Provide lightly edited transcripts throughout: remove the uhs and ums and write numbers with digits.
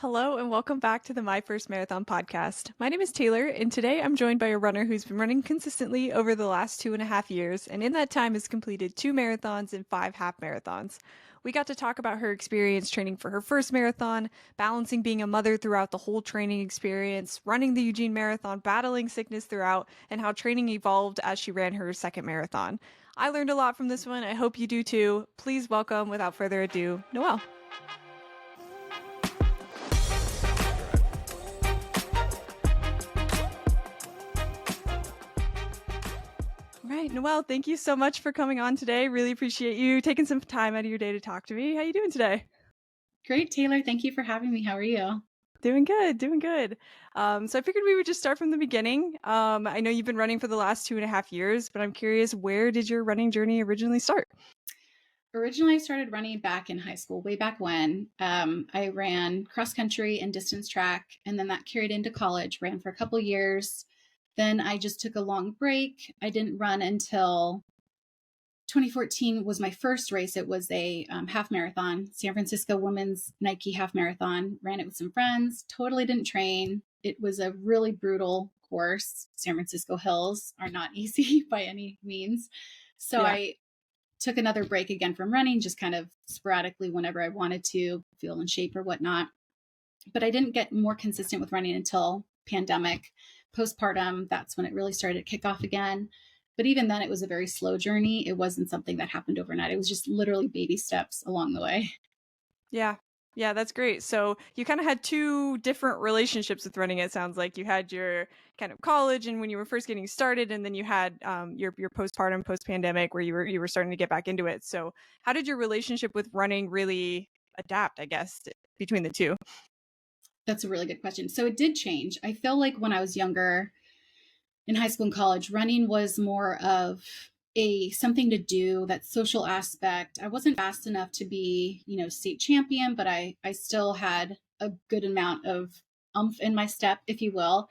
Hello and welcome back to the My First Marathon podcast. My name is Taylor, and today I'm joined by a runner who's been running consistently over the last 2.5 years, and in that time has completed 2 marathons and 5 half marathons. We got to talk about her experience training for her first marathon, balancing being a mother throughout the whole training experience, running the Eugene Marathon, battling sickness throughout, and how training evolved as she ran her second marathon. I learned a lot from this one. I hope you do too. Please welcome, without further ado, Noelle. Right, Noelle, thank you so much for coming on today. Really appreciate you taking some time out of your day to talk to me. How you doing today? Great, Taylor. Thank you for having me. How are you? Doing good, doing good. So I figured we would just start from the beginning. I know you've been running for the last 2.5 years, but I'm curious, where did your running journey originally start? Originally, I started running back in high school, way back when. I ran cross country and distance track, and then that carried into college, ran for a couple years. Then I just took a long break. I didn't run until 2014 was my first race. It was a half marathon, San Francisco Women's Nike Half Marathon. Ran it with some friends, totally didn't train. It was a really brutal course. San Francisco hills are not easy by any means. So Yeah. I took another break again from running, just kind of sporadically whenever I wanted to feel in shape or whatnot. But I didn't get more consistent with running until pandemic, postpartum. That's when it really started to kick off again. But even then, it was a very slow journey. It wasn't something that happened overnight. It was just literally baby steps along the way. Yeah. Yeah, that's great. So you kind of had two different relationships with running, it sounds like. You had your kind of college and when you were first getting started, and then you had your postpartum, post-pandemic where you were starting to get back into it. So how did your relationship with running really adapt, I guess, between the two? That's a really good question. So it did change. I feel like when I was younger, in high school and college, running was more of a something to do, that social aspect. I wasn't fast enough to be, state champion, but I still had a good amount of umph in my step, if you will.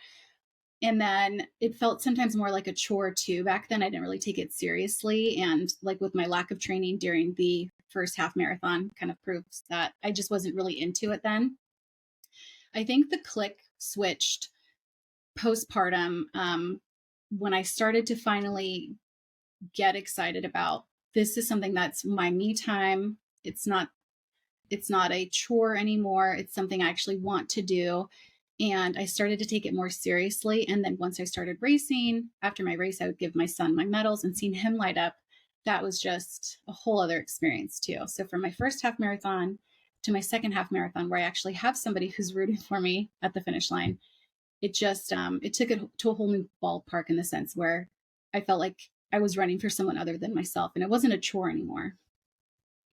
And then it felt sometimes more like a chore too. Back then I didn't really take it seriously. And like with my lack of training during the first half marathon kind of proves that I just wasn't really into it then. I think the click switched postpartum, when I started to finally get excited about, this is something that's my me time. It's not a chore anymore. It's something I actually want to do. And I started to take it more seriously. And then once I started racing, after my race, I would give my son my medals, and seeing him light up, that was just a whole other experience too. So from my first half marathon to my second half marathon, where I actually have somebody who's rooting for me at the finish line, it just it took it to a whole new ballpark, in the sense where I felt like I was running for someone other than myself, and it wasn't a chore anymore.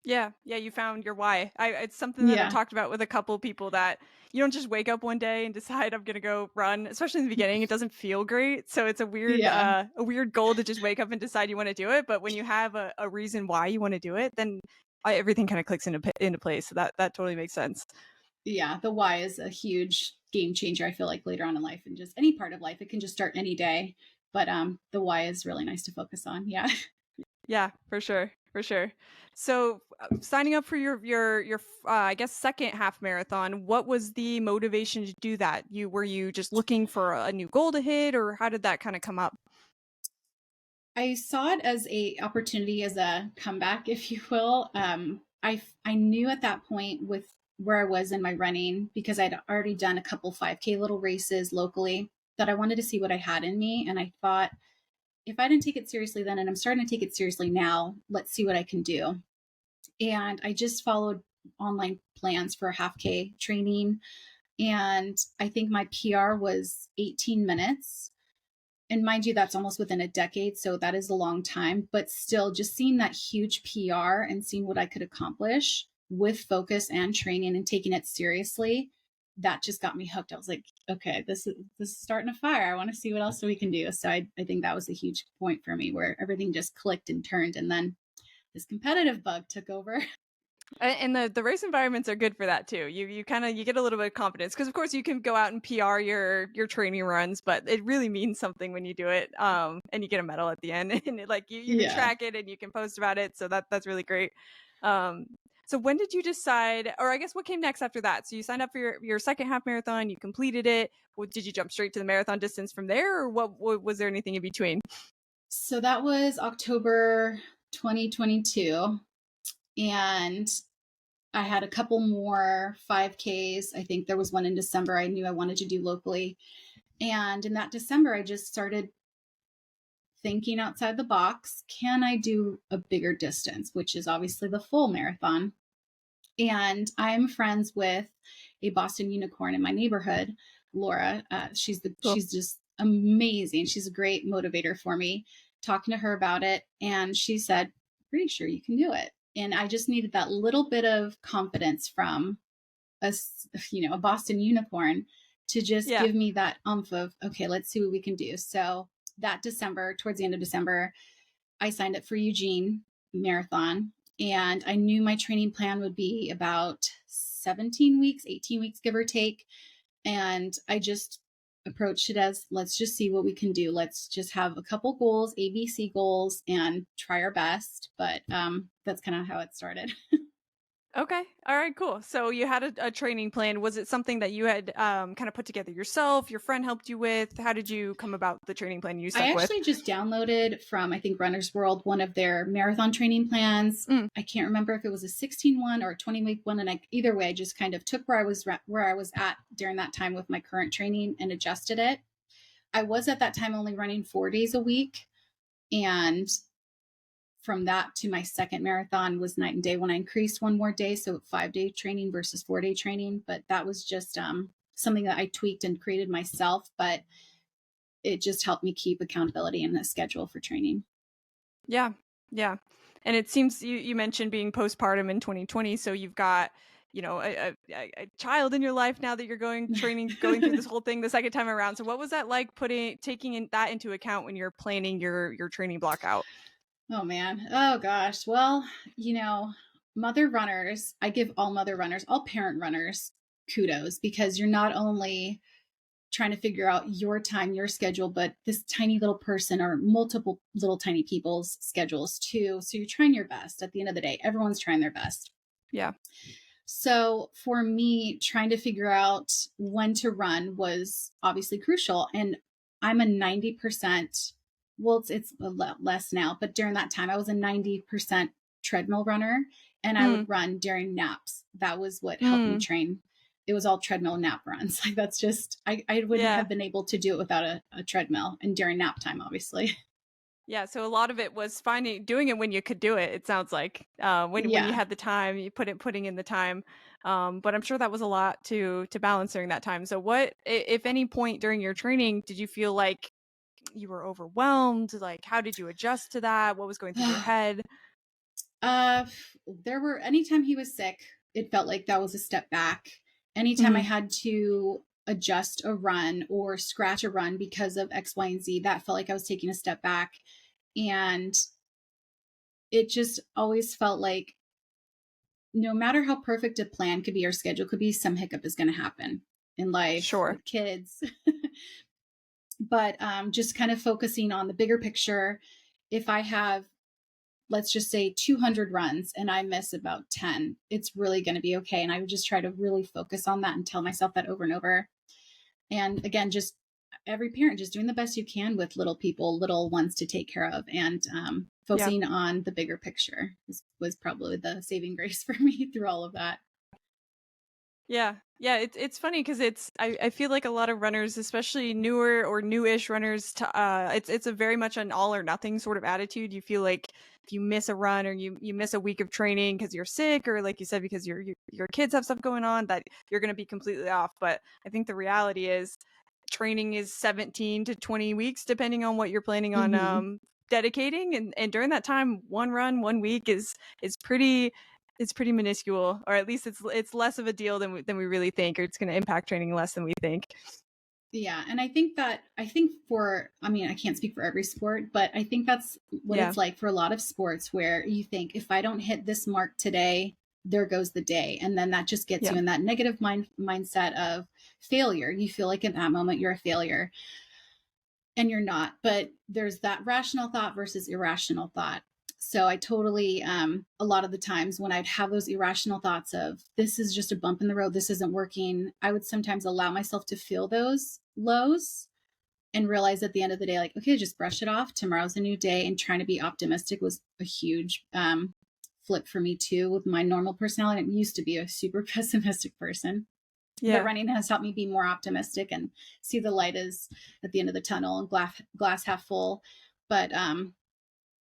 Yeah, yeah, you found your why. It's something that I've Yeah. talked about with a couple people, that you don't just wake up one day and decide I'm gonna go run. Especially in the beginning, it doesn't feel great. So it's Yeah. a weird goal to just wake up and decide you want to do it. But when you have a reason why you want to do it, then everything kind of clicks into place. So that totally makes sense. Yeah, the why is a huge game changer. I feel like later on in life, and just any part of life, it can just start any day. But the why is really nice to focus on. Yeah. Yeah, for sure, for sure. So, signing up for your I guess second half marathon, what was the motivation to do that? Were you just looking for a new goal to hit, or how did that kind of come up? I saw it as a opportunity, as a comeback, if you will. I knew at that point, with where I was in my running, because I'd already done a couple 5K little races locally, that I wanted to see what I had in me. And I thought, if I didn't take it seriously then, and I'm starting to take it seriously now, let's see what I can do. And I just followed online plans for half K training. And I think my PR was 18 minutes. And mind you, that's almost within a decade. So that is a long time. But still, just seeing that huge PR and seeing what I could accomplish with focus and training and taking it seriously, that just got me hooked. I was like, okay, this is starting a fire. I want to see what else we can do. So I think that was a huge point for me, where everything just clicked and turned. And then this competitive bug took over. And the race environments are good for that too. You kind of you get a little bit of confidence because of course you can go out and PR your training runs, but it really means something when you do it. And you get a medal at the end, and you can Yeah. track it and you can post about it. So that's really great. Um, So when did you decide, or I guess what came next after that? So you signed up for your second half marathon, you completed it. Did you jump straight to the marathon distance from there, or what was there anything in between? So that was October 2022. And I had a couple more 5Ks. I think there was one in December I knew I wanted to do locally. And in that December, I just started thinking outside the box. Can I do a bigger distance, which is obviously the full marathon? And I'm friends with a Boston unicorn in my neighborhood, Laura. Cool. She's just amazing. She's a great motivator for me. Talking to her about it, and she said, "Pretty sure you can do it." And I just needed that little bit of confidence from a Boston unicorn to just Yeah. give me that umph of, okay, let's see what we can do. So that December, towards the end of December, I signed up for Eugene Marathon, and I knew my training plan would be about 17 weeks, 18 weeks, give or take. And I just approached it as, let's just see what we can do. Let's just have a couple goals, ABC goals, and try our best. But that's kind of how it started. Okay. All right, cool. So you had a training plan. Was it something that you had kind of put together yourself? Your friend helped you with? How did you come about the training plan you I stuck with? actually just downloaded from, I think, Runner's World, one of their marathon training plans. Mm, I can't remember if it was a 16 one or a 20-week one. And either way, I just kind of took where I was at during that time with my current training and adjusted it. I was at that time only running 4 days a week. And from that to my second marathon was night and day when I increased one more day. So 5-day training versus 4-day training. But that was just something that I tweaked and created myself. But it just helped me keep accountability and a schedule for training. yeah. Yeah. And it seems you mentioned being postpartum in 2020. So you've got, a child in your life now that you're going through this whole thing the second time around. So what was that like taking that into account when you're planning your training block out? Oh man. Oh gosh. Well, mother runners, I give all mother runners, all parent runners kudos, because you're not only trying to figure out your time, your schedule, but this tiny little person or multiple little tiny people's schedules too. So you're trying your best. At the end of the day, everyone's trying their best. Yeah. So for me, trying to figure out when to run was obviously crucial. And I'm a 90%, well, it's a lot less now, but during that time, I was a 90% treadmill runner, and I Mm, would run during naps. That was what helped me mm, train. It was all treadmill nap runs. Like that's just, I wouldn't yeah. have been able to do it without a treadmill and during nap time, obviously. Yeah, so a lot of it was doing it when you could do it. It sounds like when you Yeah. had the time, you putting in the time. But I'm sure that was a lot to balance during that time. So, what, if any point during your training, did you feel like you were overwhelmed? Like, how did you adjust to that? What was going through your head? Uh, anytime he was sick, it felt like that was a step back. Anytime I Hmm. had to adjust a run or scratch a run because of X, Y, and Z, that felt like I was taking a step back. And it just always felt like no matter how perfect a plan could be or schedule could be, some hiccup is going to happen in life Sure. with kids. But just kind of focusing on the bigger picture. If I have, let's just say 200 runs and I miss about 10, it's really going to be okay. And I would just try to really focus on that and tell myself that over and over. And again, just every parent just doing the best you can with little people, little ones to take care of, and Yeah. focusing on the bigger picture was probably the saving grace for me through all of that. Yeah. Yeah, it's funny because I feel like a lot of runners, especially newer or newish runners, it's a very much an all or nothing sort of attitude. You feel like if you miss a run or you miss a week of training because you're sick, or like you said, because your kids have stuff going on, that you're going to be completely off. But I think the reality is training is 17 to 20 weeks depending on what you're planning on Mm-hmm. dedicating, and during that time, one run 1 week is pretty, it's pretty minuscule, or at least it's less of a deal than we really think, or it's going to impact training less than we think. Yeah. And I mean, I can't speak for every sport, but I think that's what Yeah. it's like for a lot of sports where you think if I don't hit this mark today, there goes the day. And then that just gets Yeah. you in that negative mindset of failure. You feel like in that moment you're a failure and you're not. But there's that rational thought versus irrational thought. So I totally, a lot of the times when I'd have those irrational thoughts of this is just a bump in the road, this isn't working, I would sometimes allow myself to feel those lows and realize at the end of the day, like, okay, just brush it off. Tomorrow's a new day. And trying to be optimistic was a huge flip for me too with my normal personality. I used to be a super pessimistic person. But Yeah. running has helped me be more optimistic and see the light is at the end of the tunnel and glass half full. But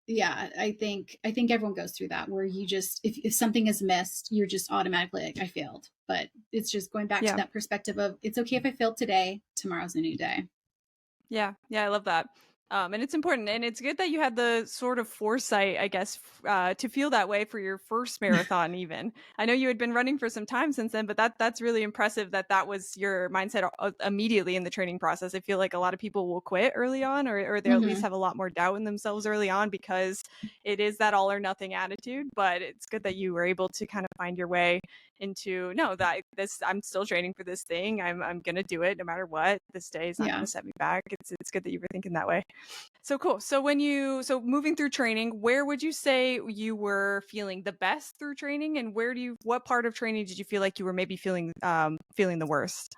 yeah, I think everyone goes through that where you just if something is missed, you're just automatically like, I failed. But it's just going back to Yeah. that perspective of it's okay if I failed today, tomorrow's a new day. Yeah, yeah, I love that. And it's important, and it's good that you had the sort of foresight, I guess, to feel that way for your first marathon. Even I know you had been running for some time since then, but that's really impressive that that was your mindset immediately in the training process. I feel like a lot of people will quit early on, or they at least Hmm. have a lot more doubt in themselves early on because it is that all or nothing attitude. But it's good that you were able to kind of find your way into no that this I'm still training for this thing. I'm gonna do it no matter what. This day is not Yeah. gonna set me back. It's good that you were thinking that way. So cool. So moving through training, where would you say you were feeling the best through training, and what part of training did you feel like you were maybe feeling the worst?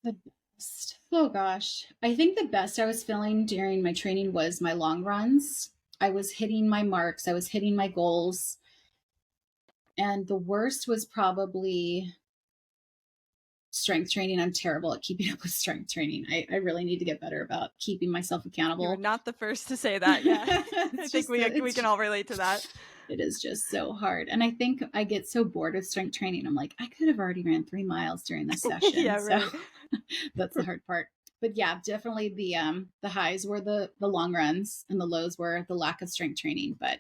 The best. Oh gosh. I think the best I was feeling during my training was my long runs. I was hitting my marks, I was hitting my goals. And the worst was probably strength training. I'm terrible at keeping up with strength training. I really need to get better about keeping myself You were accountable. not the first to say that. Yeah, I think we can all relate to that. It is just so hard. And I think I get so bored with strength training. I'm like, I could have already ran 3 miles during this Yeah, session. So right. that's the hard part. But yeah, definitely the highs were the long runs and the lows were the lack of strength training, but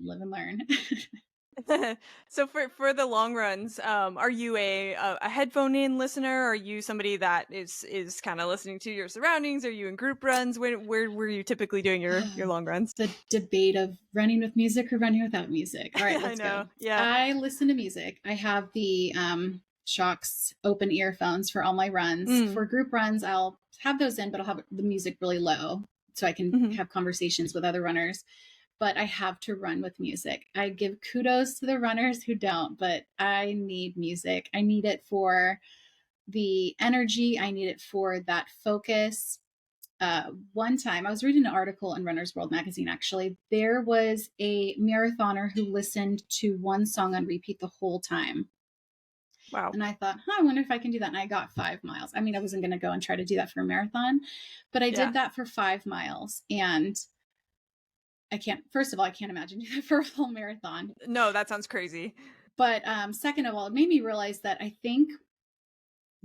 live and learn. So for the long runs, are you a headphone in listener? Are you somebody that is kind of listening to your surroundings? Are you in group runs? Where were you typically doing your long runs? The debate of running with music or running without music. All right, I let's go. know. Yeah. I listen to music. I have the Shocks open earphones for all my runs. Mm. For group runs, I'll have those in, but I'll have the music really low so I can Hmm. have conversations with other runners. But I have to run with music. I give kudos to the runners who don't, but I need music. I need it for the energy. I need it for that focus. One time I was reading an article in Runner's World magazine. Actually, there was a marathoner who listened to one song on repeat the whole time. Wow. And I thought, I wonder if I can do that. And I got 5 miles. I mean, I wasn't going to go and try to do that for a marathon, but I Yeah. did that for 5 miles. And first of all, I can't imagine doing that for a whole marathon. No, that sounds crazy. But second of all, it made me realize that I think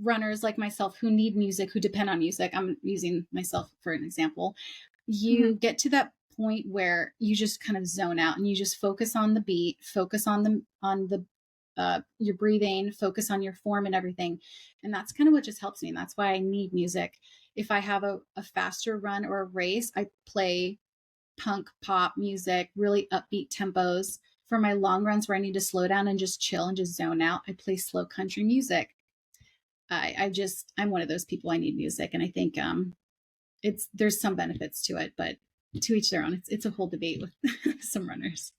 runners like myself who need music, who depend on music, I'm using myself for an example, Hmm. you get to that point where you just kind of zone out and you just focus on the beat, focus on the your breathing, focus on your form and everything. And that's kind of what just helps me. And that's why I need music. If I have a faster run or a race, I play punk pop music, really upbeat tempos. For my long runs where I need to slow down and just chill and just zone out, I play slow country music. I'm one of those people. I need music. And I think there's some benefits to it, but to each their own. It's a whole debate with some runners.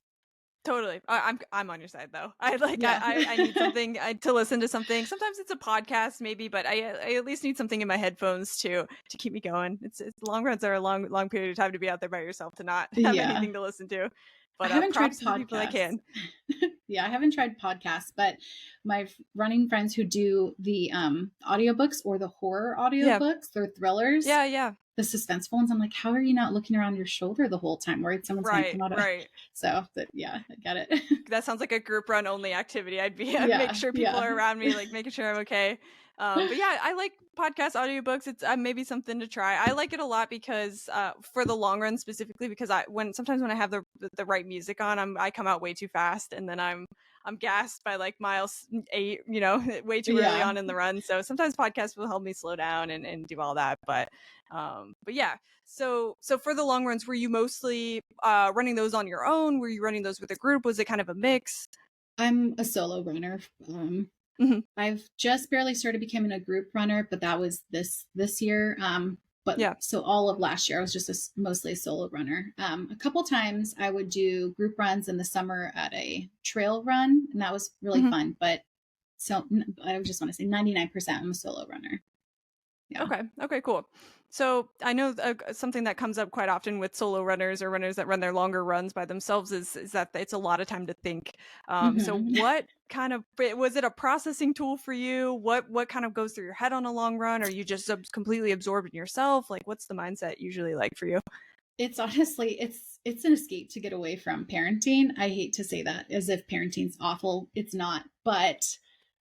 Totally. I'm on your side though. Yeah. I need something to listen to something. Sometimes it's a podcast maybe, but I at least need something in my headphones to keep me going. It's long runs are a long period of time to be out there by yourself to not have Yeah. anything to listen to. I But haven't tried props to the people that podcasts. can. Yeah, I haven't tried podcasts, but my running friends who do the audiobooks or the horror Yeah. audiobooks, they're thrillers, Yeah, yeah. the suspenseful ones. I'm like, how are you not looking around your shoulder the whole time, worried someone's going to Right, come out of right. so but yeah, I get it. That sounds like a group run only activity. I'd make Yeah, sure people yeah. are around me, like making sure I'm okay. But yeah, I like podcast audiobooks. It's maybe something to try. I like it a lot because for the long run specifically, because sometimes when I have the right music on, I come out way too fast, and then I'm gassed by like mile 8, way too early Yeah. on in the run. So sometimes podcasts will help me slow down and do all that. But yeah. So for the long runs, were you mostly running those on your own? Were you running those with a group? Was it kind of a mix? I'm a solo runner. Hmm. I've just barely started becoming a group runner, but that was this year. But Yeah. so all of last year, I was just mostly a solo runner. A couple times I would do group runs in the summer at a trail run, and that was really Hmm. fun. But so I just want to say 99% I'm a solo runner. Yeah. Okay. Okay, cool. So I know something that comes up quite often with solo runners or runners that run their longer runs by themselves is that it's a lot of time to think. So Hmm. what kind of was it a processing tool for you? What kind of goes through your head on a long run? Are you just completely absorbed in yourself? Like, what's the mindset usually like for you? It's honestly, it's an escape to get away from parenting. I hate to say that as if parenting's awful. It's not. But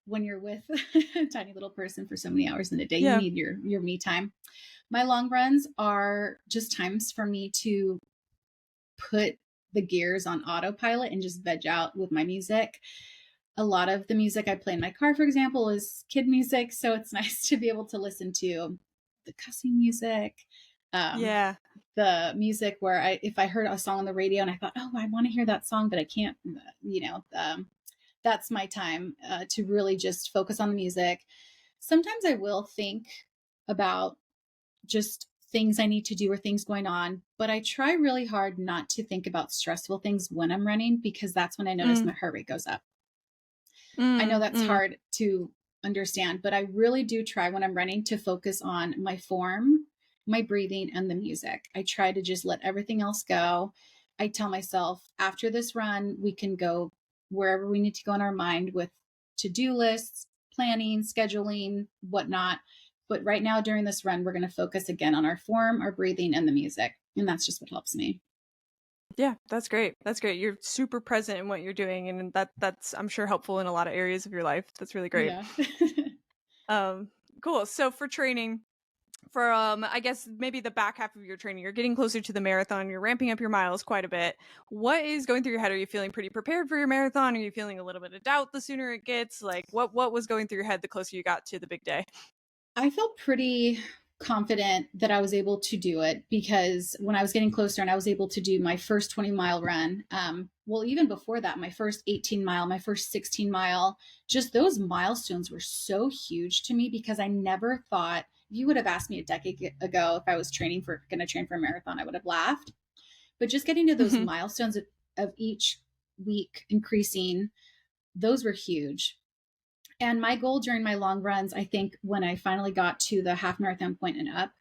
when you're with a tiny little person for so many hours in a day, you Yeah. need your me time. My long runs are just times for me to put the gears on autopilot and just veg out with my music. A lot of the music I play in my car, for example, is kid music. So it's nice to be able to listen to the cussing music, um, Yeah. the music where if I heard a song on the radio and I thought, oh, I want to hear that song, but I can't, that's my time to really just focus on the music. Sometimes I will think about just things I need to do or things going on. But I try really hard not to think about stressful things when I'm running because that's when I notice Mm, my heart rate goes up. I know mm, that's mm. hard to understand, but I really do try when I'm running to focus on my form, my breathing, and the music. I try to just let everything else go. I tell myself after this run, we can go wherever we need to go in our mind with to do lists, planning, scheduling, whatnot. But right now, during this run, we're going to focus again on our form, our breathing, and the music. And that's just what helps me. Yeah, that's great. That's great. You're super present in what you're doing, and that's I'm sure helpful in a lot of areas of your life. That's really great. Yeah. Um, cool. So for training, for I guess maybe the back half of your training, you're getting closer to the marathon. You're ramping up your miles quite a bit. What is going through your head? Are you feeling pretty prepared for your marathon? Are you feeling a little bit of doubt the sooner it gets? Like, what was going through your head the closer you got to the big day? I felt pretty confident that I was able to do it because when I was getting closer and I was able to do my first 20-mile run, well, even before that, my first 18-mile, my first 16-mile, just those milestones were so huge to me because I never thought, if you would have asked me a decade ago if I was going to train for a marathon, I would have laughed. But just getting to those Hmm. milestones of each week increasing, those were huge. And my goal during my long runs, I think when I finally got to the half marathon point and up,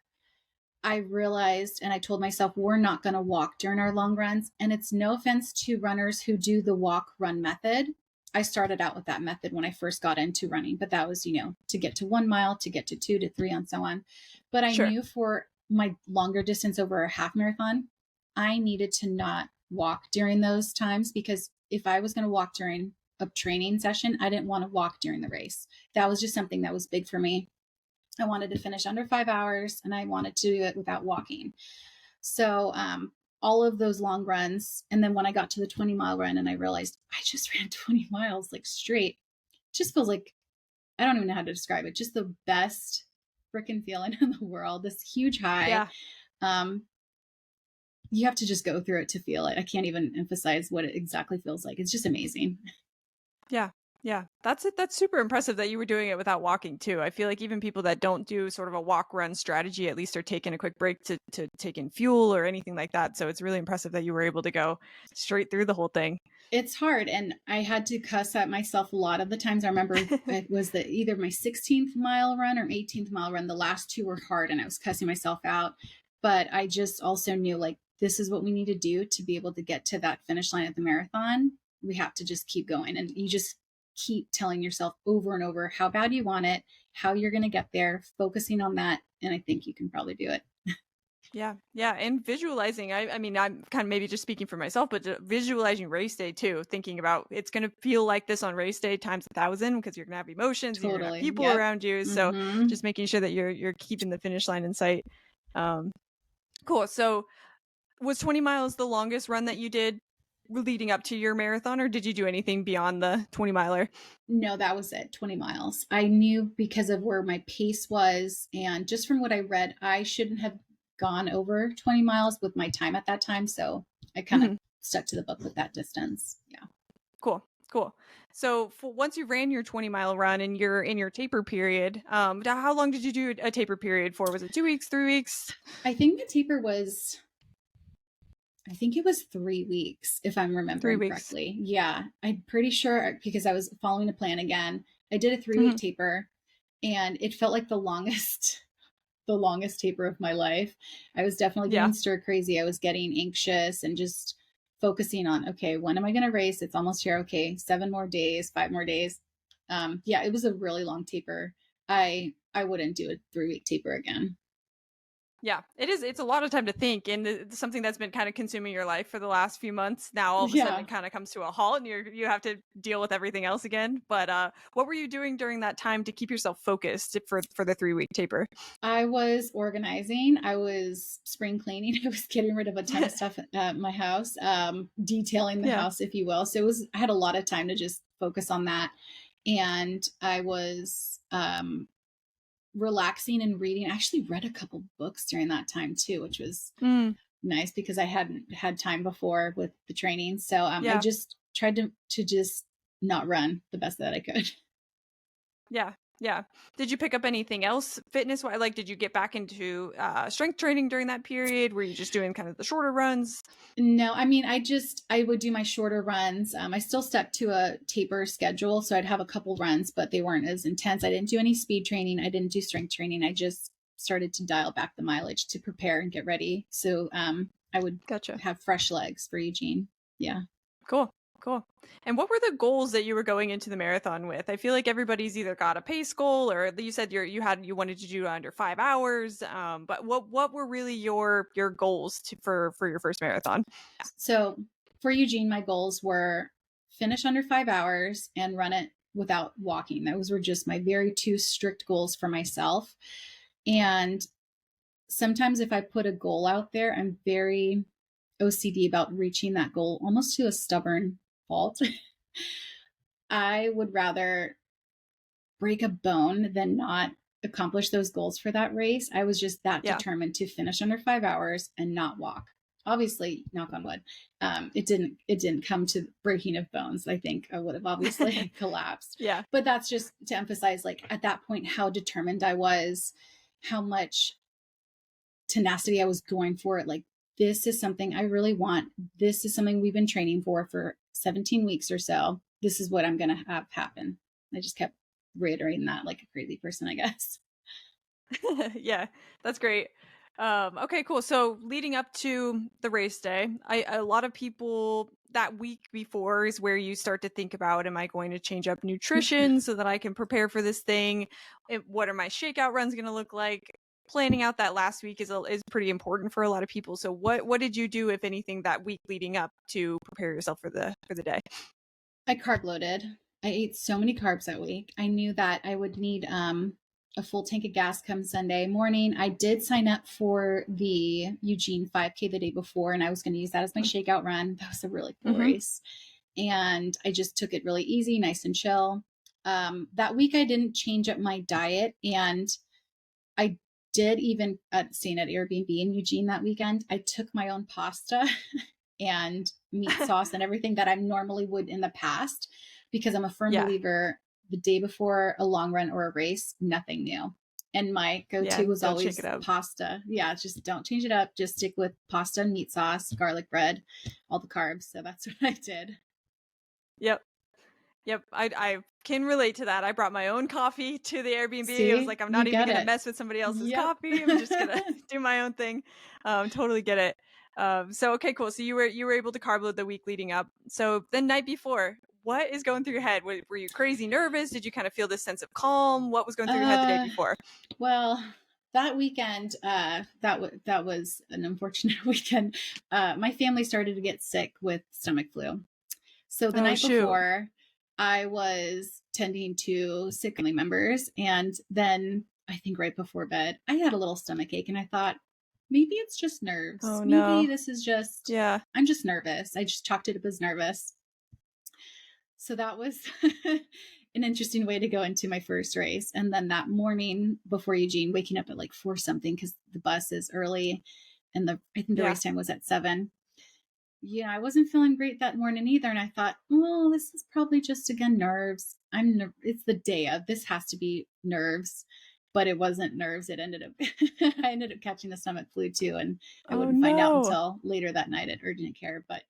I realized and I told myself, we're not going to walk during our long runs. And it's no offense to runners who do the walk run method. I started out with that method when I first got into running, but that was, to get to 1 mile, to get to 2 to 3, and so on. But I Sure. knew for my longer distance over a half marathon, I needed to not walk during those times because if I was going to walk during a training session, I didn't want to walk during the race. That was just something that was big for me. I wanted to finish under 5 hours and I wanted to do it without walking. So, all of those long runs. And then when I got to the 20-mile run and I realized I just ran 20 miles like straight, it just feels like, I don't even know how to describe it. Just the best freaking feeling in the world, this huge high. Yeah. Um, you have to just go through it to feel it. I can't even emphasize what it exactly feels like. It's just amazing. Yeah. Yeah. That's it. That's super impressive that you were doing it without walking too. I feel like even people that don't do sort of a walk run strategy at least are taking a quick break to take in fuel or anything like that. So it's really impressive that you were able to go straight through the whole thing. It's hard, and I had to cuss at myself a lot of the times. I remember it was either my 16th mile run or 18th mile run. The last two were hard, and I was cussing myself out. But I just also knew like this is what we need to do to be able to get to that finish line of the marathon. We have to just keep going, and you just keep telling yourself over and over how bad you want it, how you're going to get there, focusing on that, and I think you can probably do it. Yeah, yeah, and visualizing. I mean, I'm kind of maybe just speaking for myself, but visualizing race day too. Thinking about it's going to feel like this on race day times 1,000 because you're going to have emotions and you're going to have Totally. people Yep. around you. So Mm-hmm. just making sure that you're keeping the finish line in sight. Um, cool. So was 20 miles the longest run that you did leading up to your marathon, or did you do anything beyond the 20 miler? No, that was it, 20 miles. I knew because of where my pace was. And just from what I read, I shouldn't have gone over 20 miles with my time at that time. So I kind of Mhm. stuck to the book with that distance. Yeah. Cool. Cool. So once you ran your 20-mile run and you're in your taper period, how long did you do a taper period for? Was it 2 weeks, 3 weeks? I think the taper was, I think it was 3 weeks, if I'm Three remembering weeks. correctly. Yeah, I'm pretty sure because I was following a plan again. I did a 3 week Hmm. taper and it felt like the longest the longest taper of my life. I was definitely Yeah. getting stir crazy. I was getting anxious and just focusing on, okay, when am I going to race? It's almost here. Okay, 7 more days, 5 more days. Yeah, it was a really long taper. I wouldn't do a 3 week taper again. Yeah, it is. It's a lot of time to think, and it's something that's been kind of consuming your life for the last few months. Now, all of a sudden, Yeah, it kind of comes to a halt, and you have to deal with everything else again. But what were you doing during that time to keep yourself focused for the 3 week taper? I was organizing. I was spring cleaning. I was getting rid of a ton of stuff at my house, detailing the Yeah, house, if you will. So I had a lot of time to just focus on that. And I was relaxing and reading. I actually read a couple books during that time too, which was mm, nice because I hadn't had time before with the training. So I yeah. just tried to just not run the best that I could. Yeah, yeah. Did you pick up anything else fitness-wise? Like, did you get back into, strength training during that period? Were you just doing kind of the shorter runs? No, I mean, I would do my shorter runs. I still stuck to a taper schedule, so I'd have a couple runs, but they weren't as intense. I didn't do any speed training. I didn't do strength training. I just started to dial back the mileage to prepare and get ready. So I would Gotcha. have fresh legs for Eugene. Yeah. Cool, cool. And what were the goals that you were going into the marathon with? I feel like everybody's either got a pace goal or you said you wanted to do under 5 hours, but what were really your goals for your first marathon? So for Eugene, my goals were finish under 5 hours and run it without walking. Those were just my very two strict goals for myself. And sometimes if I put a goal out there, I'm very OCD about reaching that goal almost to a stubborn fault. I would rather break a bone than not accomplish those goals for that race. I was just that Yeah. determined to finish under 5 hours and not walk. Obviously, knock on wood, it didn't come to breaking of bones. I think I would have obviously collapsed. Yeah. But that's just to emphasize, like at that point, how determined I was, how much tenacity I was going for it. Like, this is something I really want. This is something we've been training for 17 weeks or so. This is what I'm going to have happen. I just kept reiterating that like a crazy person, I guess. Yeah, that's great. Okay, cool. So leading up to the race day, a lot of people that week before is where you start to think about, am I going to change up nutrition so that I can prepare for this thing? What are my shakeout runs going to look like? Planning out that last week is pretty important for a lot of people. So what did you do, if anything, that week leading up to prepare yourself for the day? I carb loaded. I ate so many carbs that week. I knew that I would need a full tank of gas come Sunday morning. I did sign up for the Eugene 5K the day before, and I was going to use that as my shakeout run. That was a really cool Mm-hmm. race. And I just took it really easy, nice and chill. That week, I didn't change up my diet. And I did even staying at Airbnb in Eugene that weekend. I took my own pasta and meat sauce and everything that I normally would in the past because I'm a firm Yeah, believer the day before a long run or a race, nothing new. And my go yeah. to was Don't shake it always up. pasta. Yeah, just don't change it up. Just stick with pasta and meat sauce, garlic bread, all the carbs. So that's what I did. Yep. Yep, I can relate to that. I brought my own coffee to the Airbnb. I was See, like, I'm not you even get gonna it. mess with somebody else's Yep. coffee. I'm just gonna do my own thing. Totally get it. So okay, cool. So you were able to carb load the week leading up. So the night before, what is going through your head? Were you crazy nervous? Did you kind of feel this sense of calm? What was going through your head the day uh, before? well, that weekend, that was an unfortunate weekend. My family started to get sick with stomach flu. So the Oh night shoot. before, I was tending to sick family members. And then I think right before bed, I had a little stomach ache and I thought, maybe it's just nerves. Oh Maybe no. this is just, Yeah. I'm just nervous. I just chalked it up as nervous. So that was an interesting way to go into my first race. And then that morning before Eugene, waking up at like 4 something because the bus is early and I think the Yeah. race time was at 7. I wasn't feeling great that morning either. And I thought, well, this is probably just again nerves. It's the day of. This has to be nerves, but it wasn't nerves. It ended up, I ended up catching the stomach flu too, and I Oh wouldn't find out no. until later that night at urgent care. But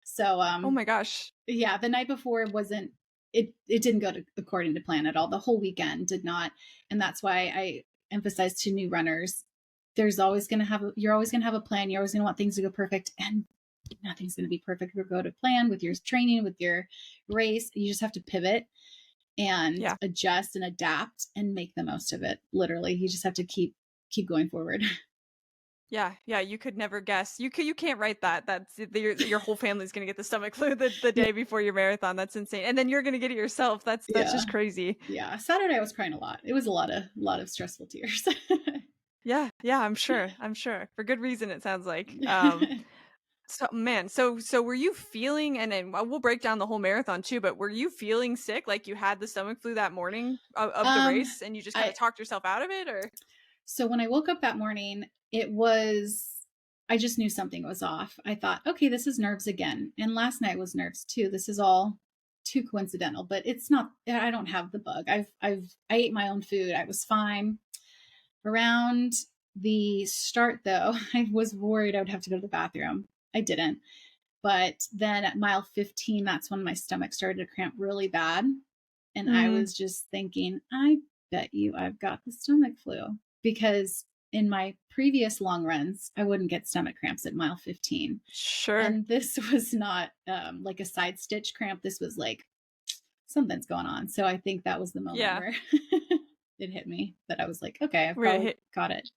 so, Oh my gosh. yeah, the night before wasn't. It didn't go according to plan at all. The whole weekend did not, and that's why I emphasize to new runners, you're always going to have a plan. You're always going to want things to go perfect, and nothing's going to be perfect or go to plan with your training, with your race. You just have to pivot and Yeah. adjust and adapt and make the most of it. Literally, you just have to keep going forward. Yeah, yeah, you could never guess. You can't write that. That's your whole family's gonna get the stomach flu the Yeah. day before your marathon. That's insane. And then you're gonna get it yourself. That's Yeah. just crazy. Yeah. Saturday I was crying a lot. It was a lot of stressful tears. Yeah, yeah, I'm sure. I'm sure. For good reason it sounds like. So man, so were you feeling, and then we'll break down the whole marathon too, but were you feeling sick, like you had the stomach flu that morning of the um race and you just kind I of talked yourself out of it, or? So when I woke up that morning, I just knew something was off. I thought, okay, this is nerves again. And last night was nerves too. This is all too coincidental, but it's not, I don't have the bug. I ate my own food. I was fine. Around the start though, I was worried I would have to go to the bathroom. I didn't. But then at mile 15, that's when my stomach started to cramp really bad. And I Mm, was just thinking, I bet you I've got the stomach flu, because in my previous long runs, I wouldn't get stomach cramps at mile 15. sure. And this was not like a side stitch cramp. This was like something's going on. So I think that was the moment Yeah. where it hit me that I was like, okay, I've Where it probably hit. got it.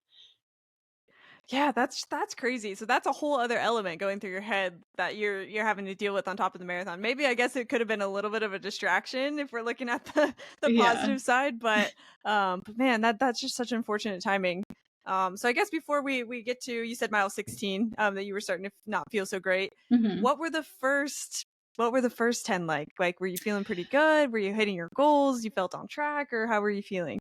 Yeah, that's crazy. So that's a whole other element going through your head that you're having to deal with on top of the marathon. Maybe I guess it could have been a little bit of a distraction if we're looking at the Yeah. positive side, but man, that's just such unfortunate timing. So I guess before we get to, you said mile 16, that you were starting to not feel so great. Hmm. What were the first 10 like? Like, were you feeling pretty good? Were you hitting your goals? You felt on track, or how were you feeling?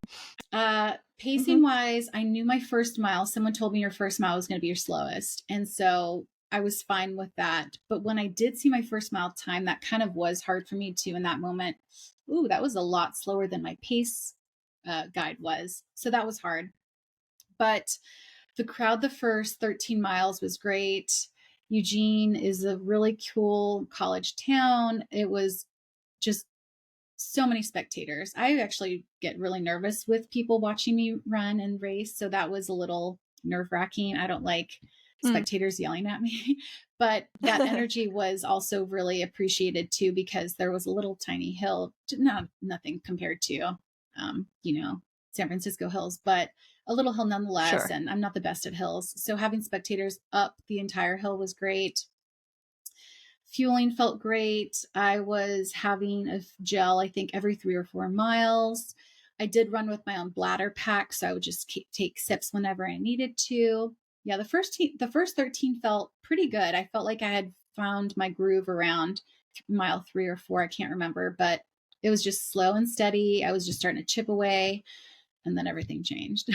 Pacing Hmm. wise, I knew my first mile. Someone told me your first mile was going to be your slowest. And so I was fine with that. But when I did see my first mile time, that kind of was hard for me too in that moment. Ooh, that was a lot slower than my pace guide was. So that was hard. But the crowd, the first 13 miles was great. Eugene is a really cool college town. It was just so many spectators. I actually get really nervous with people watching me run and race. So that was a little nerve wracking. I don't like Mm. spectators yelling at me. But that energy was also really appreciated too, because there was a little tiny hill, nothing compared to, you know, San Francisco hills, but a little hill nonetheless. Sure. And I'm not the best at hills. So having spectators up the entire hill was great. Fueling felt great. I was having a gel, I think, every 3 or 4 miles. I did run with my own bladder pack, so I would just take sips whenever I needed to. Yeah, the first 13 felt pretty good. I felt like I had found my groove around mile 3 or 4. I can't remember, but it was just slow and steady. I was just starting to chip away, and then everything changed.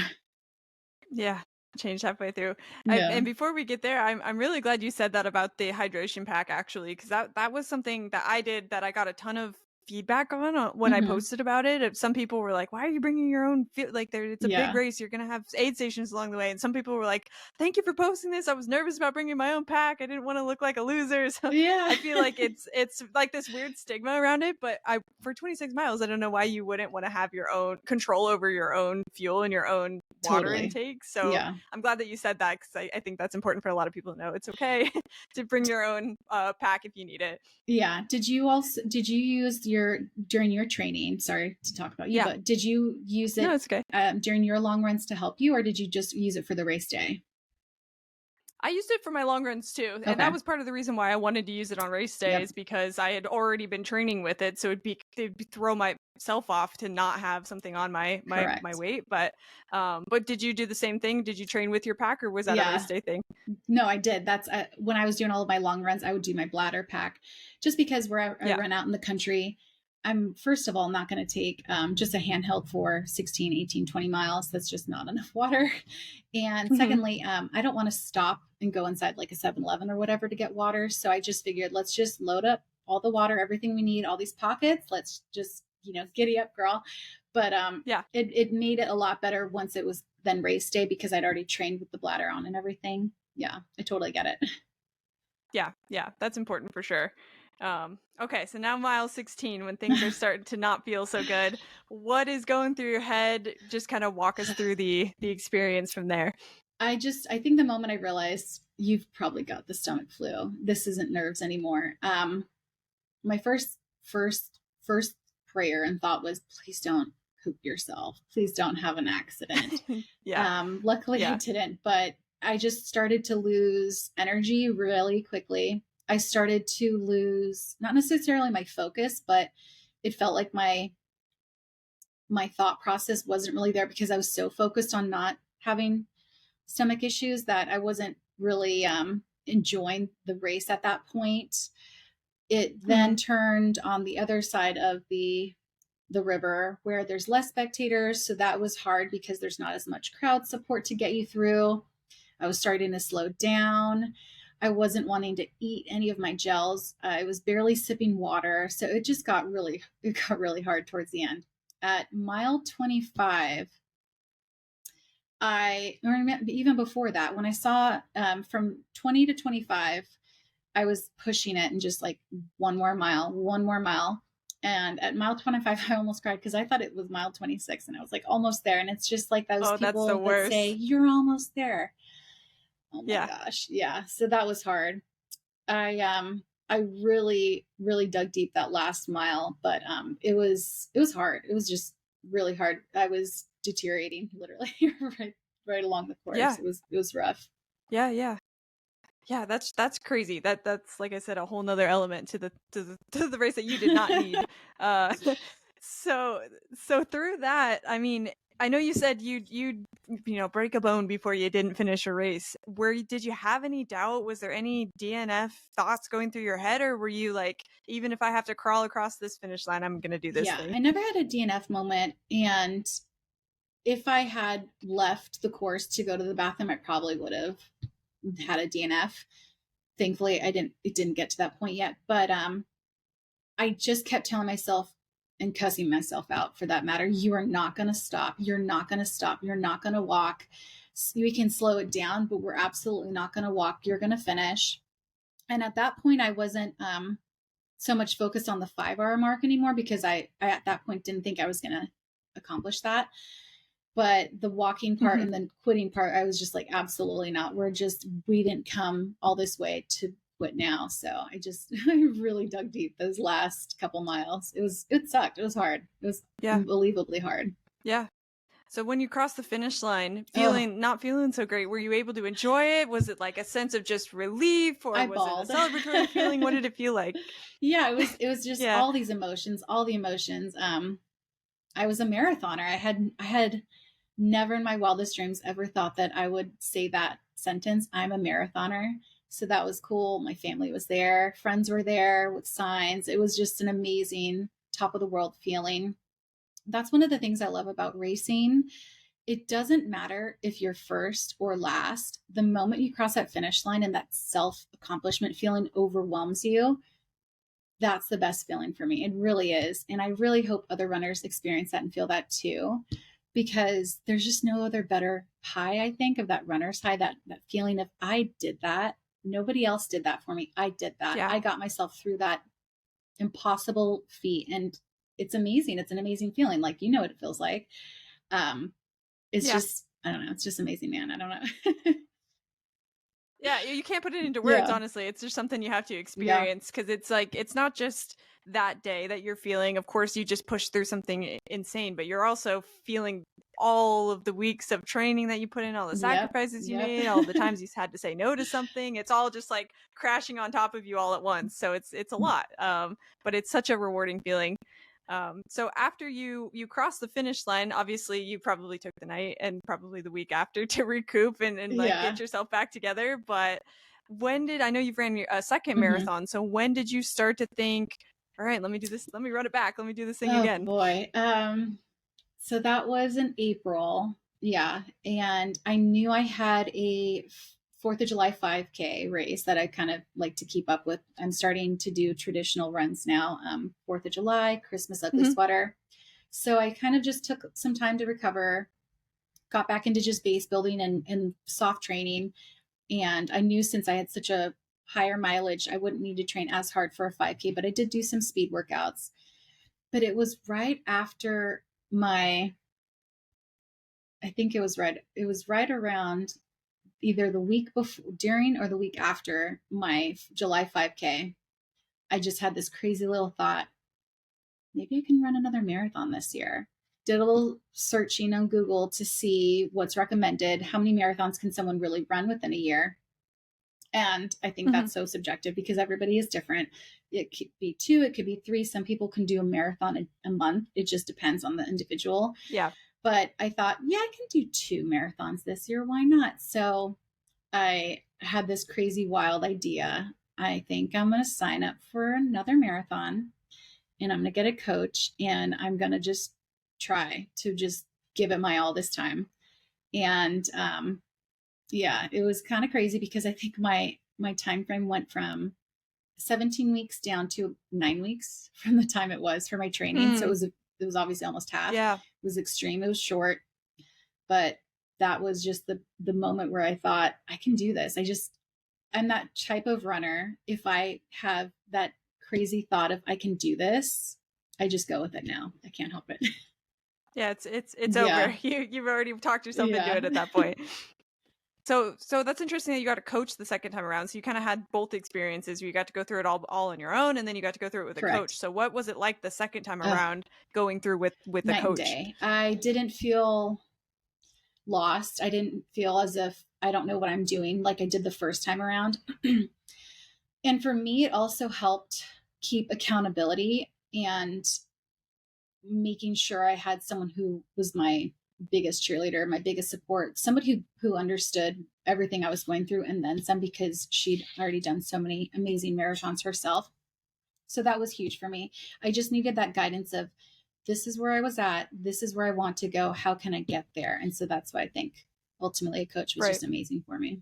Yeah, changed halfway through. Yeah. And before we get there, I'm really glad you said that about the hydration pack actually, because that was something that I did that I got a ton of feedback on when I Hmm. posted about it. Some people were like, "Why are you bringing your own?" Like, it's a big Yeah. race. You're gonna have aid stations along the way. And some people were like, "Thank you for posting this. I was nervous about bringing my own pack. I didn't want to look like a loser." So Yeah. I feel like it's like this weird stigma around it. But I for 26 miles, I don't know why you wouldn't want to have your own control over your own fuel and your own water Totally. intake. So Yeah. I'm glad that you said that, because I think that's important for a lot of people to know. It's okay to bring your own pack if you need it. Yeah. Did you use during your training? Sorry to talk about you, Yeah. but did you use No, it it's okay. during your long runs to help you, or did you just use it for the race day? I used it for my long runs too, and Okay. that was part of the reason why I wanted to use it on race Yep. days, because I had already been training with it, so it'd throw myself off to not have something on my Correct. weight. But did you do the same thing? Did you train with your pack, or was that a race Yeah. day thing? No, I did. That's when I was doing all of my long runs, I would do my bladder pack, just because where I Yeah. run out in the country, I'm first of all not going to take just a handheld for 16, 18, 20 miles. That's just not enough water. And Hmm. secondly, I don't want to stop and go inside like a 7-Eleven or whatever to get water. So I just figured let's just load up all the water, everything we need, all these pockets. Let's just, giddy up, girl. But Yeah. it made it a lot better once it was then race day because I'd already trained with the bladder on and everything. Yeah, I totally get it. Yeah. Yeah. That's important for sure. Okay. So now mile 16, when things are starting to not feel so good, what is going through your head? Just kind of walk us through the experience from there. I think the moment I realized you've probably got the stomach flu, this isn't nerves anymore. My first prayer and thought was, please don't poop yourself. Please don't have an accident. Yeah. Luckily I Yeah. didn't, but I just started to lose energy really quickly. I started to lose not necessarily my focus, but it felt like my thought process wasn't really there because I was so focused on not having stomach issues that I wasn't really enjoying the race at that point. It then Hmm. turned on the other side of the river where there's less spectators, so that was hard because there's not as much crowd support to get you through. I was starting to slow down. I wasn't wanting to eat any of my gels. I was barely sipping water, so it got really hard towards the end. At mile 25, or even before that, when I saw from 20 to 25, I was pushing it and just like one more mile, one more mile. And at mile 25, I almost cried because I thought it was mile 26 and I was like almost there. And it's just like those Oh, that's the people that say, worst. you're almost there. Oh my Yeah. gosh. Yeah. So that was hard. I really, really dug deep that last mile, but it was hard. It was just really hard. I was deteriorating literally right along the course. Yeah. It was rough. Yeah. Yeah. Yeah, that's crazy. That's like I said, a whole nother element to the race that you did not need. Uh, so so through that, I mean, I know you said you break a bone before you didn't finish a race. Did you have any doubt? Was there any DNF thoughts going through your head, or were you like, even if I have to crawl across this finish line, I'm gonna do this Yeah, thing? I never had a DNF moment, and if I had left the course to go to the bathroom, I probably would have had a DNF. Thankfully, it didn't get to that point yet, but I just kept telling myself and cussing myself out for that matter, you are not going to stop. You're not going to stop. You're not going to walk. We can slow it down, but we're absolutely not going to walk. You're going to finish. And at that point, I wasn't so much focused on the 5 hour mark anymore because I at that point didn't think I was going to accomplish that. But the walking part Hmm. and then quitting part, I was just like, absolutely not. We didn't come all this way to quit now. So I really dug deep those last couple miles. It sucked. It was hard. It was Yeah. unbelievably hard. Yeah. So when you crossed the finish line, Oh, not feeling so great, were you able to enjoy it? Was it like a sense of just relief, or I was it a bawled. celebratory feeling? What did it feel like? Yeah, it was just Yeah. all these emotions, all the emotions. I was a marathoner. I had never in my wildest dreams ever thought that I would say that sentence. I'm a marathoner. So that was cool. My family was there, friends were there with signs. It was just an amazing top of the world feeling. That's one of the things I love about racing. It doesn't matter if you're first or last. The moment you cross that finish line and that self accomplishment feeling overwhelms you, that's the best feeling for me. It really is. And I really hope other runners experience that and feel that too, because there's just no other better high, I think, of that runner's high, that feeling of I did that. Nobody else did that for me. I did that. Yeah. I got myself through that impossible feat. And it's amazing. It's an amazing feeling. Like, you know what it feels like. It's Yeah. just, I don't know. It's just amazing, man. I don't know. Yeah, you can't put it into words, Yeah. honestly. It's just something you have to Yeah. experience, because it's like, it's not just that day that you're feeling. Of course, you just pushed through something insane, but you're also feeling all of the weeks of training that you put in, all the Yep. sacrifices you Yep. made, all the times you had to say no to something. It's all just like crashing on top of you all at once. So it's a lot. But it's such a rewarding feeling. So after you crossed the finish line, obviously you probably took the night and probably the week after to recoup and like Yeah. get yourself back together. But I know you've ran a second Hmm. marathon, so when did you start to think, all right, let me do this. Let me run it back. Let me do this thing Oh again. boy. So that was in April. Yeah. And I knew I had a 4th of July 5K race that I kind of like to keep up with. I'm starting to do traditional runs now. 4th of July, Christmas ugly Mm-hmm. sweater. So I kind of just took some time to recover, got back into just base building and soft training. And I knew since I had such a higher mileage, I wouldn't need to train as hard for a 5K, but I did do some speed workouts. But it was right after my, I think it was right around either the week before, during, or the week after my July 5K. I just had this crazy little thought, maybe I can run another marathon this year. Did a little searching on Google to see what's recommended. How many marathons can someone really run within a year? And I think Mm-hmm. that's so subjective because everybody is different. It could be 2, it could be 3. Some people can do a marathon a month. It just depends on the individual. Yeah. But I thought, yeah, I can do 2 marathons this year. Why not? So I had this crazy, wild idea. I think I'm going to sign up for another marathon and I'm going to get a coach and I'm going to just try to just give it my all this time. And yeah, it was kind of crazy because I think my time frame went from 17 weeks down to 9 weeks from the time it was for my training. So Mm. it was obviously almost half. Yeah. It was extreme. It was short, but that was just the moment where I thought I can do this. I'm that type of runner. If I have that crazy thought of I can do this, I just go with it now. I can't help it. Yeah. It's Yeah. over. You've already talked yourself into Yeah. it at that point. So that's interesting that you got a coach the second time around. So you kind of had both experiences. You got to go through it all on your own, and then you got to go through it with a Correct. coach. So what was it like the second time Ugh, around going through with a night and coach? day. I didn't feel lost. I didn't feel as if I don't know what I'm doing like I did the first time around. And for me, it also helped keep accountability and making sure I had someone who was my biggest cheerleader, my biggest support, somebody who understood everything I was going through and then some because she'd already done so many amazing marathons herself. So that was huge for me. I just needed that guidance of this is where I was at, this is where I want to go, how can I get there? And so that's why I think ultimately a coach was Right. just amazing for me.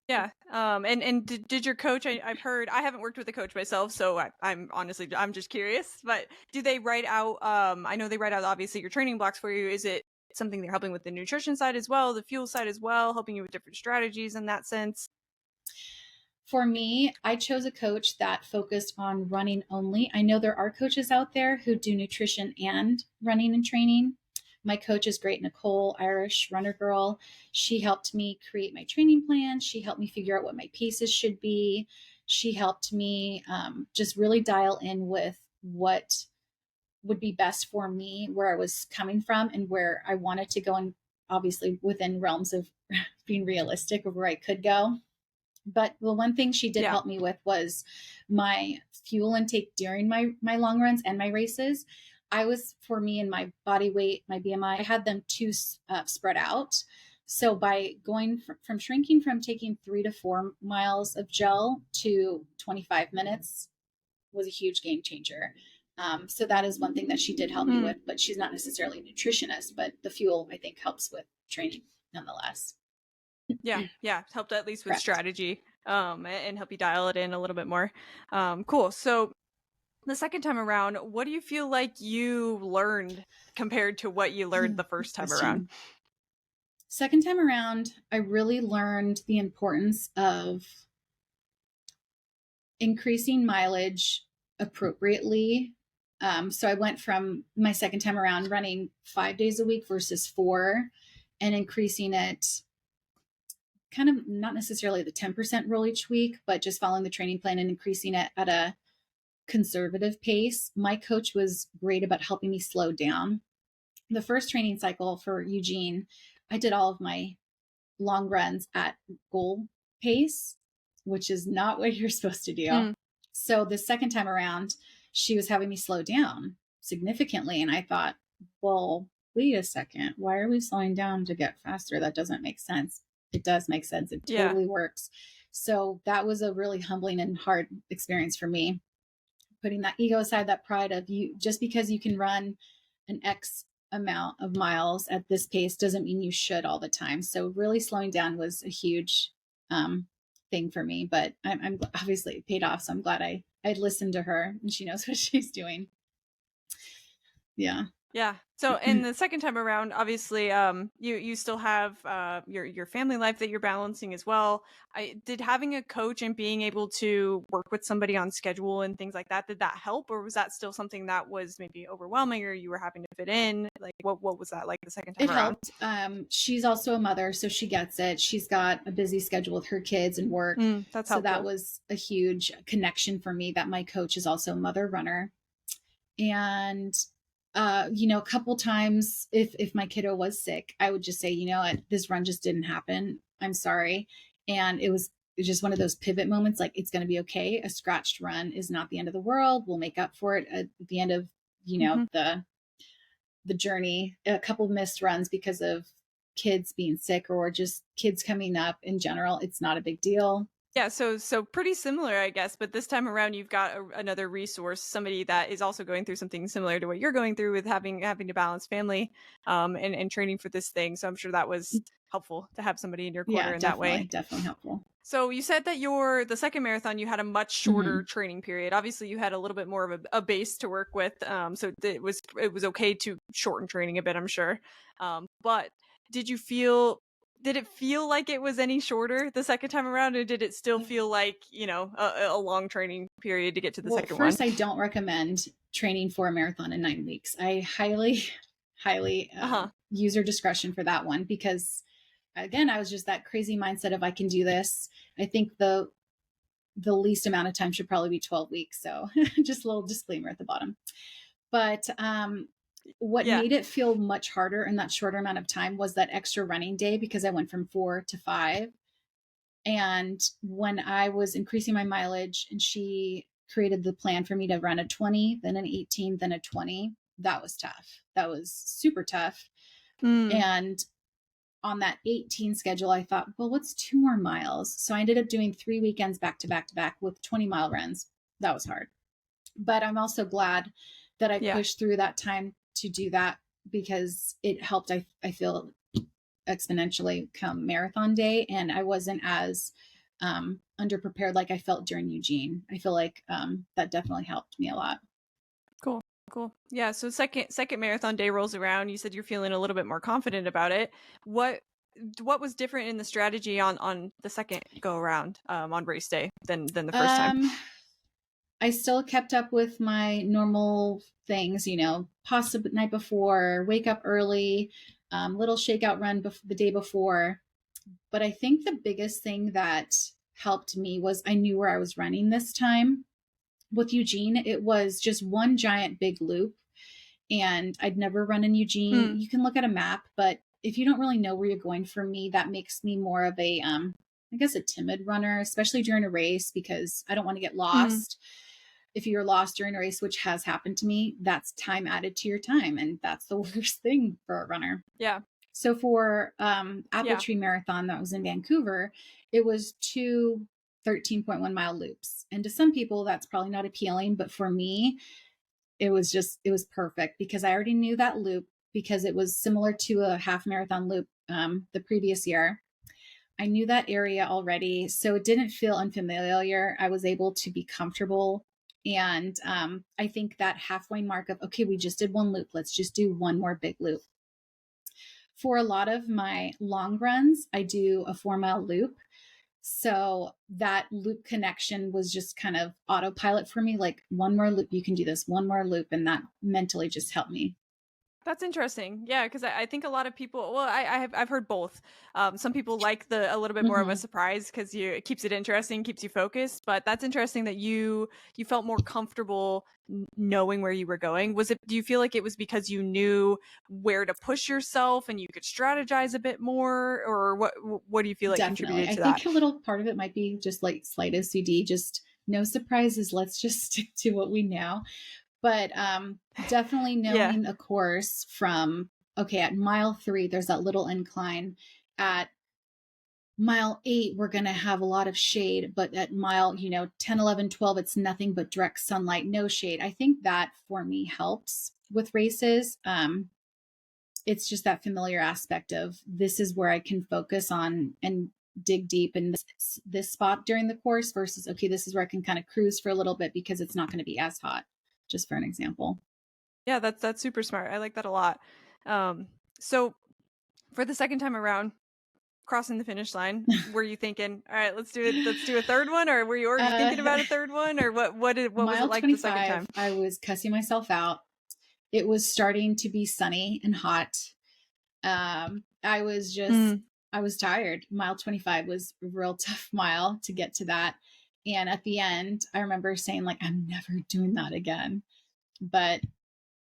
Yeah. And did your coach? I've heard. I haven't worked with a coach myself, so I'm honestly I'm just curious. But do they write out? I know they write out obviously your training blocks for you. Is it something they're helping with the nutrition side as well, the fuel side as well, helping you with different strategies in that sense? For me, I chose a coach that focused on running only. I know there are coaches out there who do nutrition and running and training. My coach is great, Nicole, Irish runner girl. She helped me create my training plan. She helped me figure out what my paces should be. She helped me just really dial in with what would be best for me, where I was coming from, and where I wanted to go, and obviously within realms of being realistic of where I could go. But the one thing she did Yeah. help me with was my fuel intake during my long runs and my races. I was, for me and my body weight, my BMI, I had them too spread out. So by going from shrinking from taking 3 to 4 miles of gel to 25 minutes was a huge game changer. So that is one thing that she did help me Mm. with, but she's not necessarily a nutritionist, but the fuel I think helps with training nonetheless. Yeah. Yeah. Helped at least with Correct. strategy. And help you dial it in a little bit more. Cool. So the second time around, what do you feel like you learned compared to what you learned the Good first time around? question. Second time around, I really learned the importance of increasing mileage appropriately. So I went from my second time around running 5 days a week versus 4 and increasing it kind of not necessarily the 10% rule each week, but just following the training plan and increasing it at a conservative pace. My coach was great about helping me slow down. The first training cycle for Eugene, I did all of my long runs at goal pace, which is not what you're supposed to do. Mm. So the second time around, she was having me slow down significantly. And I thought, well, wait a second. Why are we slowing down to get faster? That doesn't make sense. It does make sense. It Yeah. totally works. So that was a really humbling and hard experience for me. putting that ego aside, that pride of you, just because you can run an X amount of miles at this pace doesn't mean you should all the time. So really slowing down was a huge um, thing for me, but I'm obviously it paid off. So I'm glad I listened to her and she knows what she's doing. Yeah. Yeah. So, and the second time around, obviously, you still have your family life that you're balancing as well. Did having a coach and being able to work with somebody on schedule and things like that, did that help, or was that still something that was maybe overwhelming, or you were having to fit in? Like, what was that like the second time It around? helped. She's also a mother, so she gets it. She's got a busy schedule with her kids and work. That's So that helpful. was a huge connection for me that my coach is also a mother runner. And a couple times if my kiddo was sick, I would just say, this run just didn't happen. I'm sorry. And it was just one of those pivot moments, like it's going to be okay. A scratched run is not the end of the world. We'll make up for it at the end of, the journey. A couple missed runs because of kids being sick or just kids coming up in general. It's not a big deal. Yeah, so pretty similar, I guess, but this time around you've got another resource, somebody that is also going through something similar to what you're going through with having to balance family and training for this thing. So I'm sure that was helpful to have somebody in your corner Yeah, in that way. definitely helpful. So you said that the second marathon you had a much shorter training period. Obviously, you had a little bit more of a base to work with, so it was okay to shorten training a bit, I'm sure. But did it feel like it was any shorter the second time around, or did it still feel like a long training period to get to the second one? First, I don't recommend training for a marathon in 9 weeks. I highly user discretion for that one because again, I was just that crazy mindset of I can do this. I think the least amount of time should probably be 12 weeks. So just a little disclaimer at the bottom. But what made it feel much harder in that shorter amount of time was that extra running day because I went from 4 to 5. And when I was increasing my mileage and she created the plan for me to run a 20, then an 18, then a 20, that was tough. That was super tough. And on that 18 schedule, I thought, well, what's 2 more miles? So I ended up doing 3 weekends back to back to back with 20-mile runs. That was hard. But I'm also glad that I pushed through that time to do that because it helped, I feel, exponentially come marathon day. And I wasn't as underprepared like I felt during Eugene. I feel like that definitely helped me a lot. Cool. Yeah. So second marathon day rolls around. You said you're feeling a little bit more confident about it. What was different in the strategy on the second go around on race day than the first time? I still kept up with my normal things, pasta the night before, wake up early, little shakeout run the day before. But I think the biggest thing that helped me was I knew where I was running this time. With Eugene, it was just one giant big loop. And I'd never run in Eugene. You can look at a map, but if you don't really know where you're going, for me, that makes me more of a, I guess, a timid runner, especially during a race, because I don't want to get lost. If you're lost during a race, which has happened to me, that's time added to your time. And that's the worst thing for a runner. Yeah. So for Apple Tree Marathon that was in Vancouver, it was 2 13.1 mile loops. And to some people, that's probably not appealing. But for me, it was perfect because I already knew that loop because it was similar to a half marathon loop the previous year. I knew that area already, so it didn't feel unfamiliar. I was able to be comfortable. And I think that halfway mark of, okay, we just did one loop. Let's just do one more big loop. For a lot of my long runs, I do a 4-mile loop. So that loop connection was just kind of autopilot for me. Like one more loop, you can do this, one more loop. And that mentally just helped me. That's interesting. Yeah, because I think a lot of people. Well, I've heard both. Some people like a little bit more of a surprise because it keeps it interesting, keeps you focused. But that's interesting that you felt more comfortable knowing where you were going. Do you feel like it was because you knew where to push yourself and you could strategize a bit more, or what do you feel like contributed to that? I think a little part of it might be just like slight OCD, just no surprises. Let's just stick to what we know. But definitely knowing a course from, okay, at mile 3, there's that little incline. At mile 8, we're going to have a lot of shade, but at mile, 10, 11, 12, it's nothing but direct sunlight, no shade. I think that for me helps with races. It's just that familiar aspect of this is where I can focus on and dig deep in this spot during the course versus, okay, this is where I can kind of cruise for a little bit because it's not going to be as hot, just for an example. Yeah, that's super smart. I like that a lot. So for the second time around, crossing the finish line, were you thinking, all right, let's do it, let's do a third one, or were you already thinking about a third one, or what was Mile it like the second 25, time? I was cussing myself out. It was starting to be sunny and hot. I was just, I was tired. Mile 25 was a real tough mile to get to that. And at the end, I remember saying, like, I'm never doing that again. But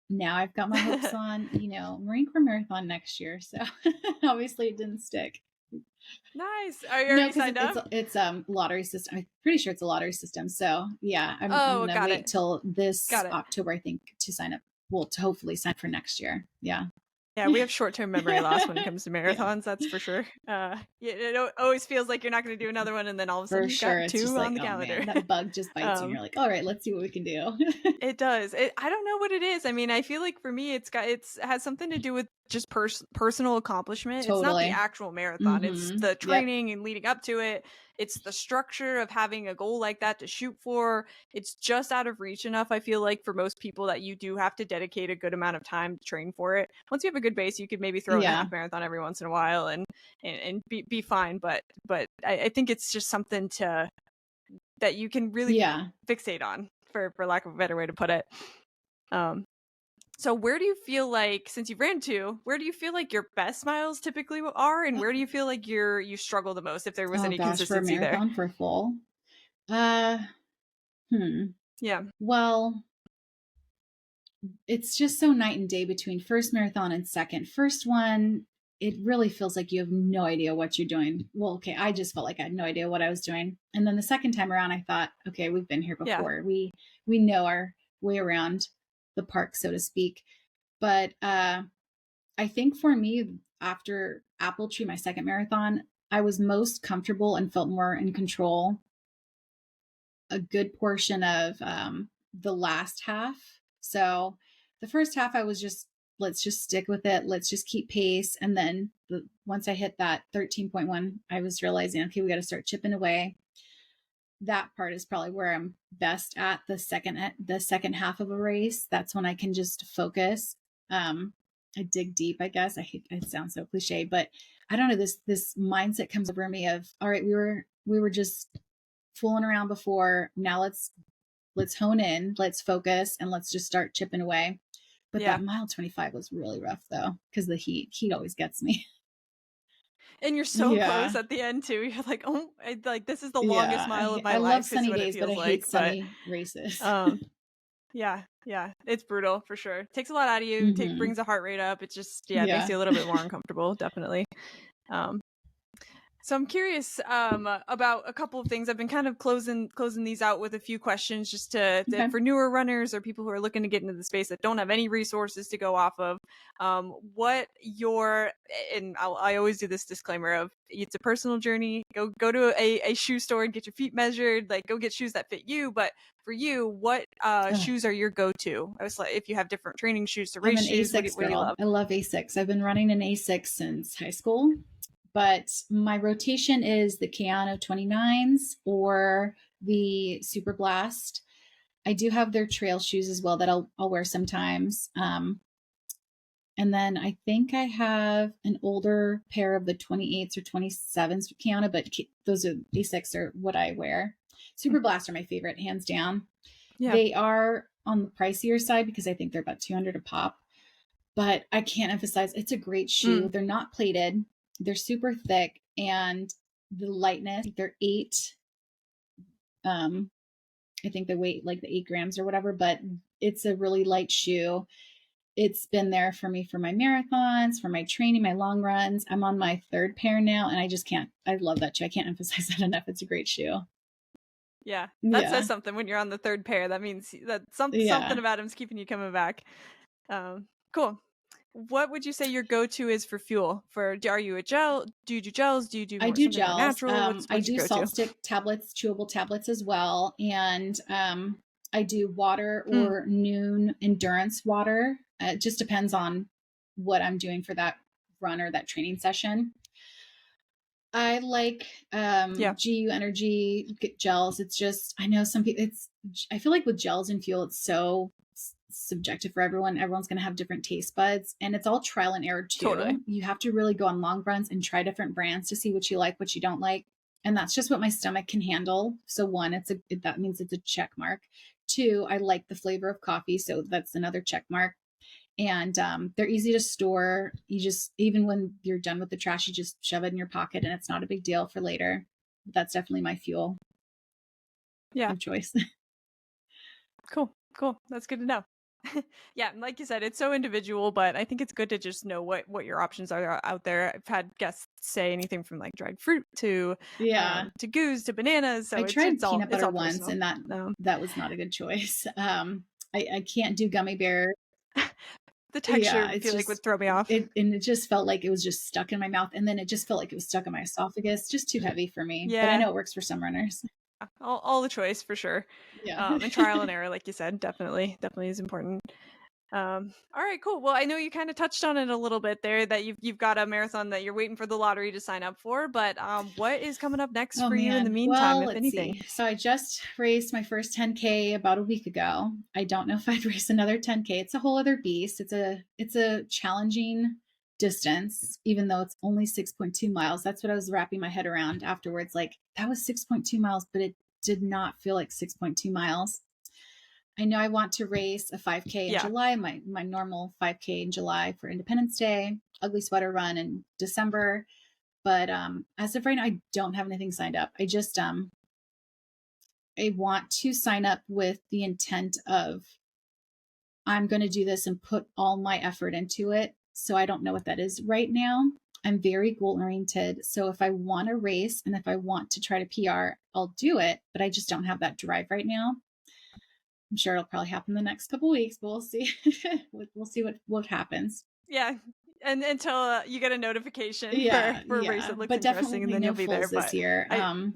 now I've got my hopes on, Marine Corps Marathon next year. So obviously it didn't stick. Nice. Are you No, already because signed up? it's lottery system. I'm pretty sure it's a lottery system. So yeah, I'm Oh, gonna got wait it. till this Got it. October, I think, to sign up. Well, to hopefully sign for next year. Yeah. Yeah, we have short-term memory loss when it comes to Yeah, marathons, that's for sure. It always feels like you're not going to do another one, and then all of a for sudden you've sure. got It's just two like, on the oh calendar. man, that bug just bites you, and you're um, like, all right, let's see what we can do. It does. I don't know what it is. I mean, I feel like for me, it has something to do with just personal accomplishment. It's not the Totally. actual marathon. It's Mm-hmm. the Yep. training and leading up to it. It's the structure of having a goal like that to shoot for. It's just out of reach enough, I feel like, for most people that you do have to dedicate a good amount of time to train for it. Once you have a good base, you could maybe throw in a Yeah. half marathon every once in a while and be fine. But I think it's just something that you can really Yeah. fixate on, for lack of a better way to put it. So where do you feel like, since you've ran two, where do you feel like your best miles typically are, and where do you feel like you struggle the most, if there was Oh any gosh, for a consistency there? marathon for full. Uh, hmm. Yeah. Well, it's just so night and day between first marathon and second. First one, it really feels like you have no idea what you're doing. Well, okay, I just felt like I had no idea what I was doing. And then the second time around, I thought, okay, we've been here Yeah. before. We know our way around the park, so to speak. But I think for me, after Apple Tree, my second marathon, I was most comfortable and felt more in control a good portion of the last half. So the first half, I was just, let's just stick with it. Let's just keep pace. And then once I hit that 13.1, I was realizing, okay, we got to start chipping away. That part is probably where I'm best at the second half of a race. That's when I can just focus. I dig deep, I guess. I hate it sounds so cliche, but I don't know, this mindset comes over me of, all right, we were just fooling around before. Now let's hone in, let's focus, and let's just start chipping away. But Yeah. that mile 25 was really rough though, because the heat always gets me. And you're so Yeah. close at the end too. You're like, oh, like this is the longest Yeah. mile of my I love life, is sunny what it days, but I feels hate like. But sunny races. um, yeah, it's brutal for sure. Takes a lot out of you. Mm-hmm. Brings the heart rate up. It just, it makes Yeah. you a little bit more uncomfortable, definitely. Um, So I'm curious about a couple of things. I've been kind of closing these out with a few questions, just Okay. for newer runners or people who are looking to get into the space that don't have any resources to go off of. What your, and I always do this disclaimer of, it's a personal journey. Go to a shoe store and get your feet measured. Like, go get shoes that fit you. But for you, what shoes are your go-to? I was like, if you have different training shoes to I'm race an shoes, A6 what do you girl. love? I love A6. I've been running an A6 since high school, but my rotation is the Keanu 29s or the Super Blast. I do have their trail shoes as well that I'll wear sometimes. And then I think I have an older pair of the 28s or 27s Keanu, but those are A6 are what I wear. Super Blast are my favorite, hands down. Yeah. They are on the pricier side because I think they're about 200 a pop. But I can't emphasize, it's a great shoe. They're not plated. They're super thick, and the lightness, they're 8. I think they weight like the 8 grams or whatever, but it's a really light shoe. It's been there for me for my marathons, for my training, my long runs. I'm on my 3rd pair now, and I love that shoe. I can't emphasize that enough. It's a great shoe. Yeah, that Yeah. says something when you're on the 3rd pair. That means that something Yeah. about him's keeping you coming back. Cool. what would you say your go-to is for fuel? Are you a gel? Do you do gels? Do you do I more do something more gels. natural? I What's your do salt go-to? stick tablets, chewable tablets as well. And I do water Mm, or noon endurance water. It just depends on what I'm doing for that run or that training session. I like yeah, GU Energy gels. It's just, I know some people, I feel like with gels and fuel, it's so subjective for everyone. Everyone's going to have different taste buds, and it's all trial and error totally. too. You have to really go on long runs and try different brands to see what you like, what you don't like. And that's just what my stomach can handle. So one, that means it's a check mark. Two, I like the flavor of coffee. So that's another check mark. And they're easy to store. You just, even when you're done with the trash, you just shove it in your pocket and it's not a big deal for later. That's definitely my fuel Yeah. of choice. Cool. Cool. That's good to know. Yeah, and like you said, it's so individual, but I think it's good to just know what your options are out there. I've had guests say anything from like dried fruit Yeah. to goos to bananas, I so tried peanut it's butter all once, personal. and that was not a good choice. I can't do gummy bear. The Yeah, texture I it's feel like just would throw me off. it just felt like it was just stuck in my mouth, and then it just felt like it was stuck in my esophagus. Just too heavy for me. But I Yeah, know it works for some runners. all the choice for sure. Yeah. And trial and error, like you said, definitely is important. All right, cool. Well, I know you kind of touched on it a little bit there that you've got a marathon that you're waiting for the lottery to sign up for, but what is coming up next Oh for you in the man. meantime, Well, if let's anything? see. So I just raced my first 10K about a week ago. I don't know if I'd race another 10K. It's a whole other beast. It's a challenging distance, even though it's only 6.2 miles. That's what I was wrapping my head around afterwards. Like that was 6.2 miles, but it did not feel like 6.2 miles. I know I want to race a 5K in Yeah. July, my normal 5K in July for Independence Day, ugly sweater run in December. But as of right now, I don't have anything signed up. I want to sign up with the intent of I'm going to do this and put all my effort into it. So I don't know what that is right now. I'm very goal oriented. So if I want to race and if I want to try to PR, I'll do it. But I just don't have that drive right now. I'm sure it'll probably happen the next couple weeks, but we'll see. We'll see what happens. Yeah. And until you get a notification Yeah, for a race yeah, that looks but interesting and definitely then no you'll be there, fulls this but year. I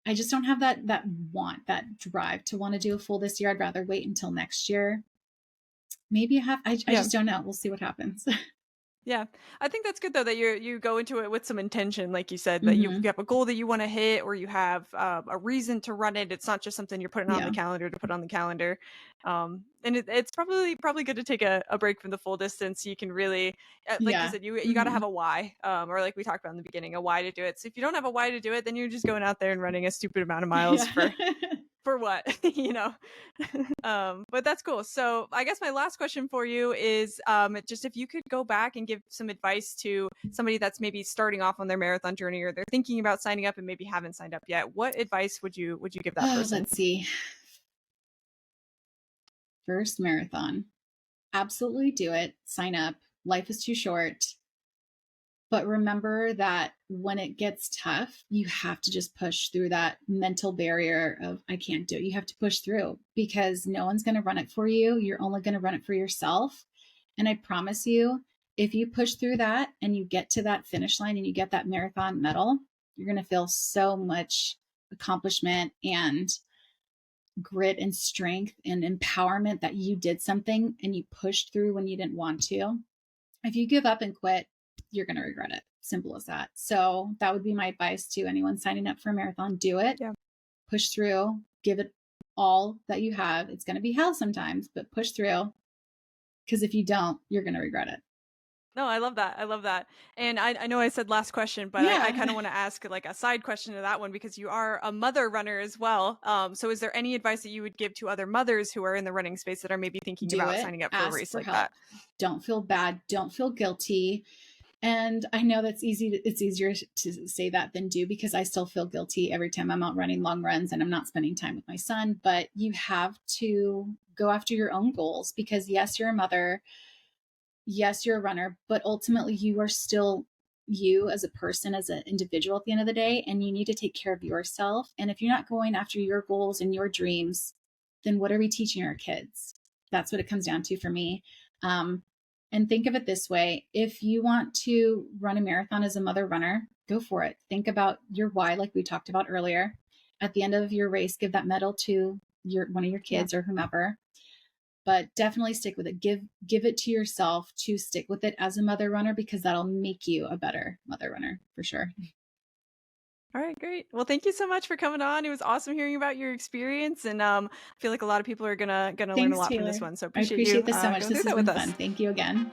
I just don't have that want, that drive to want to do a full this year. I'd rather wait until next year. Maybe I yeah. just don't know. We'll see what happens. Yeah. I think that's good though that you go into it with some intention, like you said, that you Hmm. have a goal that you want to hit or you have a reason to run it. It's not just something you're putting on the Yeah. calendar to put on the calendar. And it's probably good to take a break from the full distance. So you can really, like you Yeah. said, you got to have Hmm. a why, or like we talked about in the beginning, a why to do it. So if you don't have a why to do it, then you're just going out there and running a stupid amount of miles Yeah. for what, you know. But that's cool. So I guess my last question for you is just if you could go back and give some advice to somebody that's maybe starting off on their marathon journey or they're thinking about signing up and maybe haven't signed up yet, what advice would you give that Oh, person? let's see. First marathon. Absolutely do it. Sign up. Life is too short. But remember that when it gets tough, you have to just push through that mental barrier of, I can't do it. You have to push through because no one's going to run it for you. You're only going to run it for yourself. And I promise you, if you push through that and you get to that finish line and you get that marathon medal, you're going to feel so much accomplishment and grit and strength and empowerment that you did something and you pushed through when you didn't want to. If you give up and quit, you're going to regret it. Simple as that. So that would be my advice to anyone signing up for a marathon. Do it, Yeah. push through, give it all that you have. It's going to be hell sometimes, but push through because if you don't, you're going to regret it. No, I love that. I love that. And I know I said last question, but I Yeah. kind of want to ask like a side question to that one because you are a mother runner as well. So is there any advice that you would give to other mothers who are in the running space that are maybe thinking Do about it, signing up for a ask race for like that? help. Don't feel bad. Don't feel guilty. And I know that's it's easier to say that than do because I still feel guilty every time I'm out running long runs and I'm not spending time with my son. But you have to go after your own goals because, yes, you're a mother. Yes, you're a runner, but ultimately you are still you as a person, as an individual at the end of the day. And you need to take care of yourself. And if you're not going after your goals and your dreams, then what are we teaching our kids? That's what it comes down to for me. And think of it this way: if you want to run a marathon as a mother runner, go for it. Think about your why, like we talked about earlier. At the end of your race, give that medal to one of your Yeah. kids or whomever. But definitely stick with it. Give it to yourself to stick with it as a mother runner, because that'll make you a better mother runner for sure. All right, great. Well, thank you so much for coming on. It was awesome hearing about your experience, and I feel like a lot of people are gonna learn a Thanks, lot from this Taylor. one. So I appreciate you appreciate this so much. going through This has that with been us. fun. Thank you again.